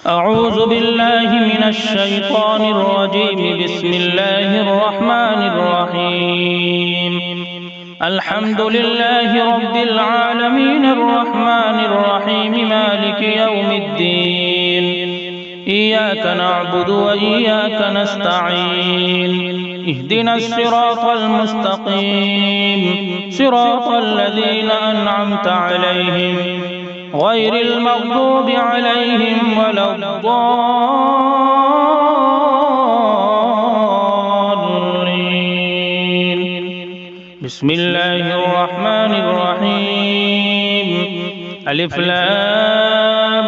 أعوذ بالله من الشيطان الرجيم. بسم الله الرحمن الرحيم. الحمد لله رب العالمين الرحمن الرحيم مالك يوم الدين. إياك نعبد وإياك نستعين. اهدنا الصراط المستقيم صراط الذين أنعمت عليهم غير المغضوب عليهم ولا الضالين. بسم الله الرحمن الرحيم. ألف لام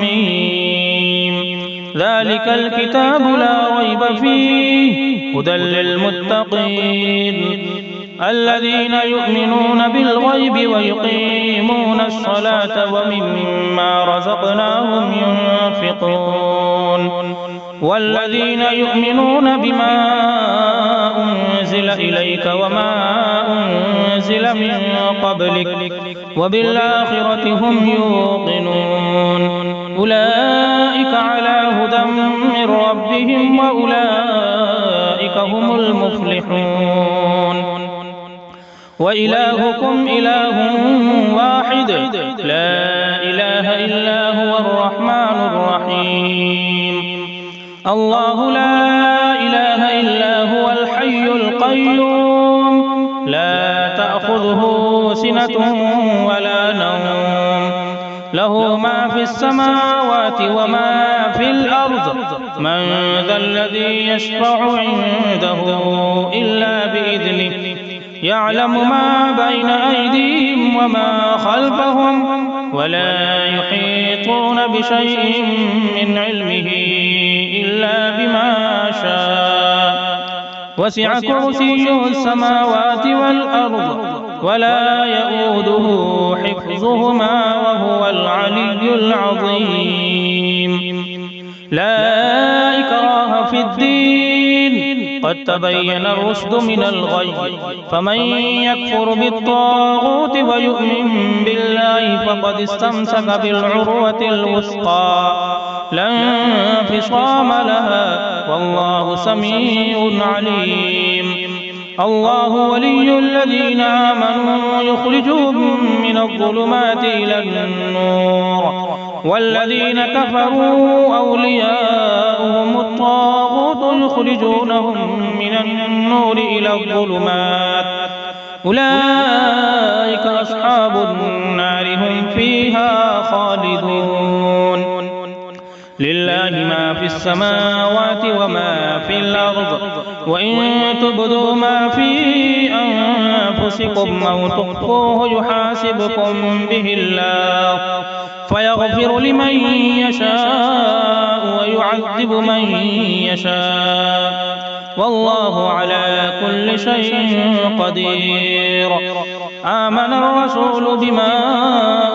ميم. ذلك الكتاب لا ريب فيه هدى للمتقين الذين يؤمنون بالغيب ويقيمون الصلاة ومما رزقناهم ينفقون والذين يؤمنون بما أنزل إليك وما أنزل من قبلك وبالآخرة هم يوقنون أولئك على هدى من ربهم وأولئك هم المفلحون. وإلهكم إله واحد لا إله إلا هو الرحمن الرحيم. الله لا إله إلا هو الحي القيوم لا تأخذه سنة ولا نوم له ما في السماوات وما في الأرض من ذا الذي يشفع عنده إلا بإذنه يعلم ما بين أيديهم وما خلفهم ولا يحيطون بشيء من علمه إلا بما شاء وسع كرسيه السماوات والأرض ولا يؤوده حفظهما وهو العلي العظيم. لا إكراه في الدين قد تبين الرشد من الغي فمن يكفر بالطاغوت ويؤمن بالله فقد استمسك بالعروة الوثقى لا انفصام لها والله سميع عليم. الله ولي الذين آمنوا يخرجهم من الظلمات إلى النور والذين كفروا أولياؤهم الطاغوت يخرجونهم من النور إلى الظلمات أولئك أصحاب النار هم فيها خالدون. لله ما في السماوات وما في الأرض وإن تبدوا ما في أنفسكم أو تخفوه يحاسبكم به الله فيغفر لمن يشاء ويعذب من يشاء والله على كل شيء قدير. آمن الرسول بما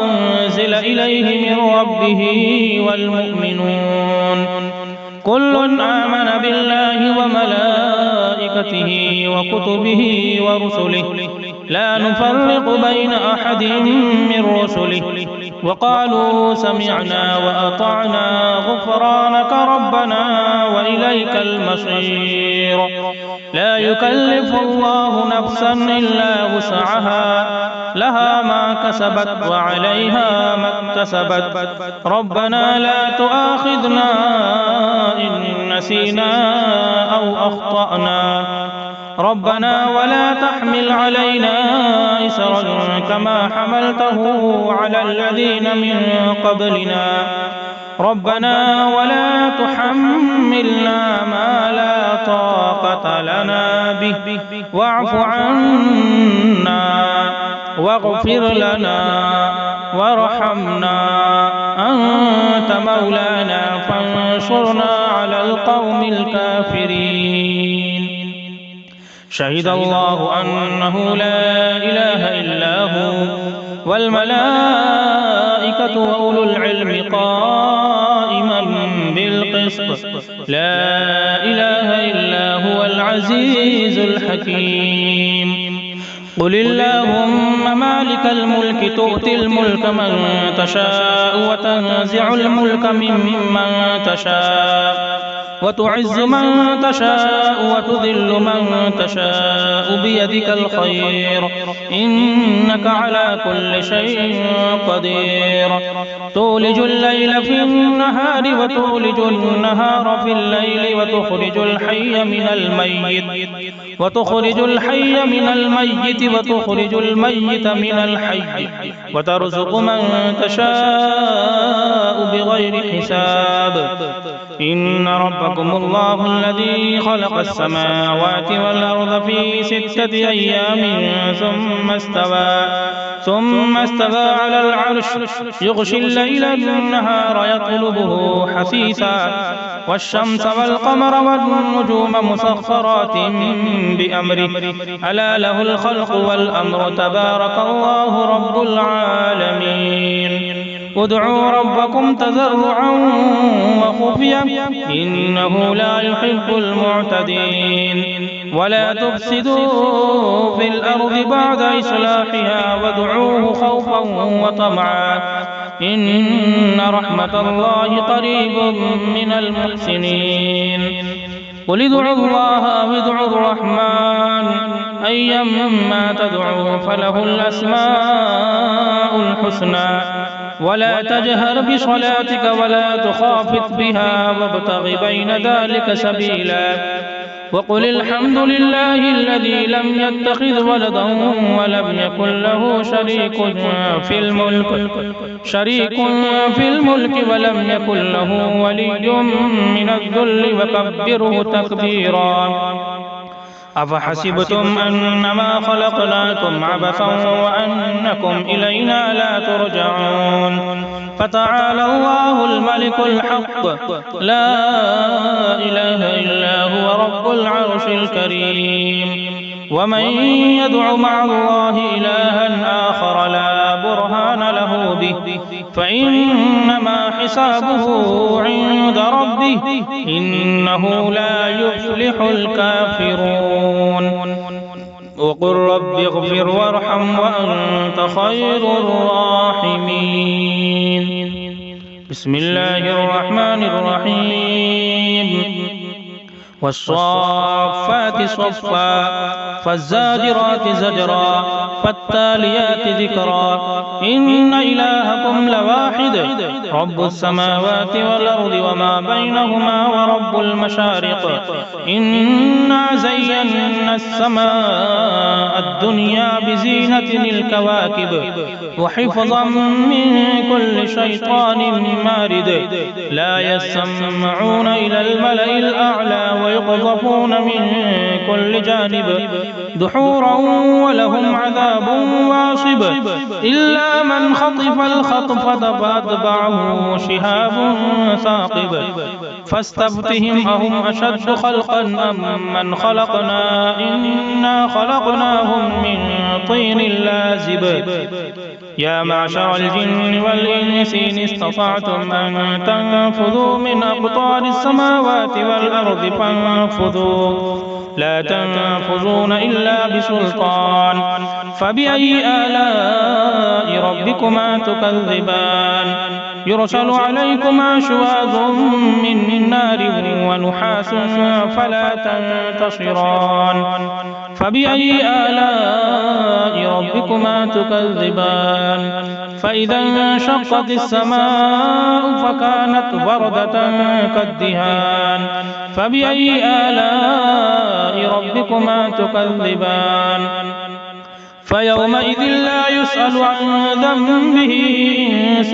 أنزل إليه من ربه والمؤمنون كل آمن بالله وملائكته وكتبه ورسله لا نفرق بين أحد من رسله وقالوا سمعنا وأطعنا غفرانك ربنا وإليك المصير. لا يكلف الله نفسا إلا وسعها لها ما كسبت وعليها ما اكتسبت ربنا لا تؤاخذنا إن نسينا أو أخطأنا ربنا ولا تحمل علينا إسرا كما حملته على الذين من قبلنا ربنا ولا تحملنا ما لا طاقة لنا به واعف عنا واغفر لنا وارحمنا أنت مولانا فانصرنا على القوم الكافرين. شهد الله أنه لا إله إلا هو والملائكة وأولو العلم قائما بالقسط لا إله إلا هو العزيز الحكيم. قل اللهم مالك الملك تؤتي الملك من تشاء وتنزع الملك ممن تشاء وتعز من تشاء وتذل من تشاء بيدك الخير إنك على كل شيء قدير تولج الليل في النهار وتولج النهار في الليل وتخرج الحي من الميت وتخرج الميت من الحي وترزق من تشاء بغير حساب إن ربكم الله الذي خلق السماوات والأرض في 6 أيام ثم استوى على العرش يغشي الليل النهار يطلبه حثيثا والشمس والقمر والنجوم مسخرات بأمره ألا له الخلق والأمر تبارك الله رب العالمين ادعوا ربكم تضرعا وخفيا إنه لا يحب المعتدين ولا تفسدوا في الأرض بعد إصلاحها وادعوه خوفا وطمعا إن رحمة الله قريب من المحسنين قل ادعوا الله أو ادعوا الرحمن أيما تدعوا فله الأسماء الحسنى ولا تجهر بصلاتك ولا تخافت بها وابتغ بين ذلك سبيلا وقل الحمد لله الذي لم يتخذ ولدا ولم يكن له شريك في الملك ولم يكن له ولي من الذل وكبره تكبيرا أفحسبتم أنما خلقناكم عبثا وأنكم إلينا لا ترجعون فتعالى الله الملك الحق لا إله إلا هو رب العرش الكريم ومن يدع مع الله إلها آخر لا برهان له به فإنما حسابه عند ربه إنه لا يفلح الكافرون وقل رب اغفر وارحم وأنت خير الراحمين بسم الله الرحمن الرحيم والصافات صفا فالزاجرات زجرا فالتاليات ذكرا إن إلهكم لواحد رب السماوات والأرض وما بينهما ورب المشارق إنا زينا السماء الدنيا بزينة الكواكب وحفظا من كل شيطان مارد لا يسمعون إلى الملأ الأعلى ويقذفون من كل جانب دحورا ولهم عذاب واصب إلا من خطف الخطفة فأتبعه شهاب ثاقب فاستفتهم أهم أشد خلقا أم من خلقنا إنا خلقناهم من طين لازب يا معشر الجن والإنس إن استطعتم أن تنفذوا من أقطار السماوات والأرض فانفذوا لا تنفذون إلا بسلطان فبأي آلاء ربكما تكذبان يرسل عليكما شواظ من نار ونحاس فلا تنتصران فبأي آلاء ربكما تكذبان فإذا انشقت السماء فكانت وردة كالدهان فبأي آلاء ربكما تكذبان فيومئذ لا يسأل عن ذنبه إنس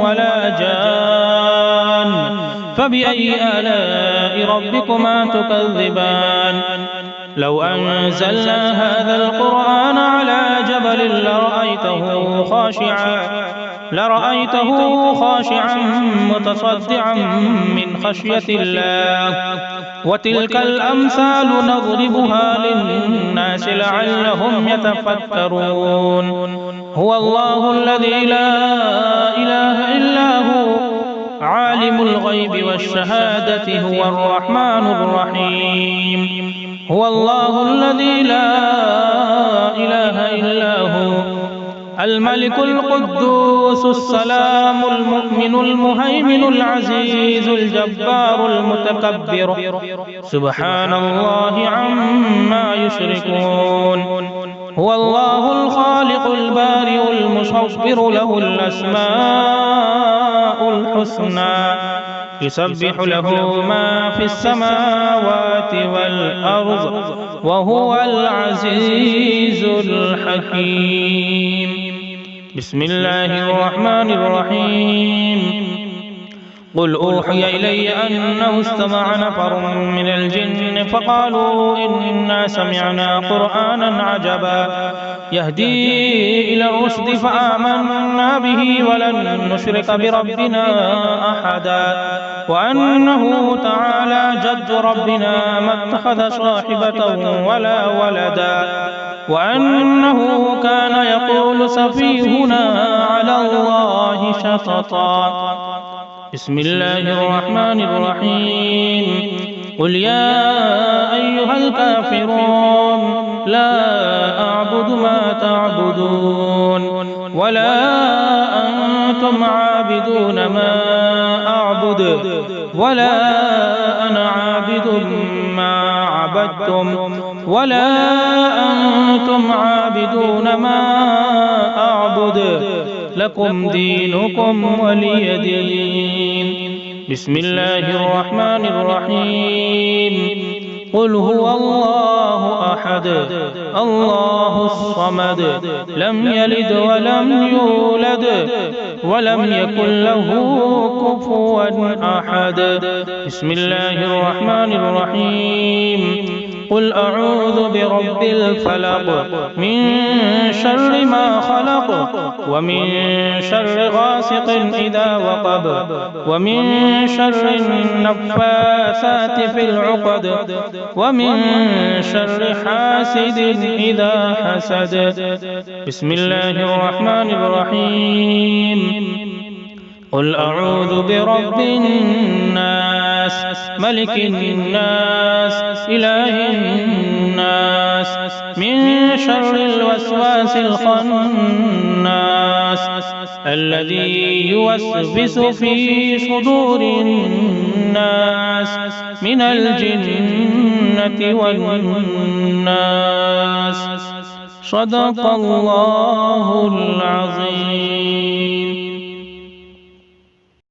ولا جان فبأي آلاء ربكما تكذبان لو أنزلنا هذا القرآن على جبل لرأيته خاشعا متصدعا من خشية الله وتلك الأمثال نضربها للناس لعلهم يتفكرون هو الله الذي لا إله إلا هو عالم الغيب والشهادة هو الرحمن الرحيم هو الله الذي لا إله إلا هو الملك القدوس السلام المؤمن المهيمن العزيز الجبار المتكبر سبحان الله عما يشركون هو الله الخالق البارئ المصور له الأسماء الحسنى يسبح له ما في السماوات والأرض وهو العزيز الحكيم بسم الله الرحمن الرحيم قل أوحي إلي أنه استمع نفر من الجن فقالوا إنا سمعنا قرآنا عجبا يهدي إلى الرشد فآمنا به ولن نشرك بربنا أحدا وأنه تعالى جد ربنا ما اتخذ صاحبة ولا ولدا وأنه كان يقول سفيهنا على الله شططا بسم الله الرحمن الرحيم قل يا أيها الكافرون لا أعبد ما تعبدون ولا أنتم عابدون ما أعبد ولا أنا عابد ما عبدتم ولا أنتم عابدون ما أعبد لكم دينكم ولي دين بسم الله الرحمن الرحيم قل هو الله أحد الله الصمد لم يلد ولم يولد ولم يكن له كفوا أحد بسم الله الرحمن الرحيم قل أعوذ برب الفلق من شر ما خلق ومن شر غاسق إذا وقب ومن شر النفاثات في العقد ومن شر حاسد إذا حسد بسم الله الرحمن الرحيم قل أعوذ برب الناس ملك الناس إله الناس من شر الوسواس الخناس الذي يوسوس في صدور الناس من الجنة والناس صدق الله العظيم.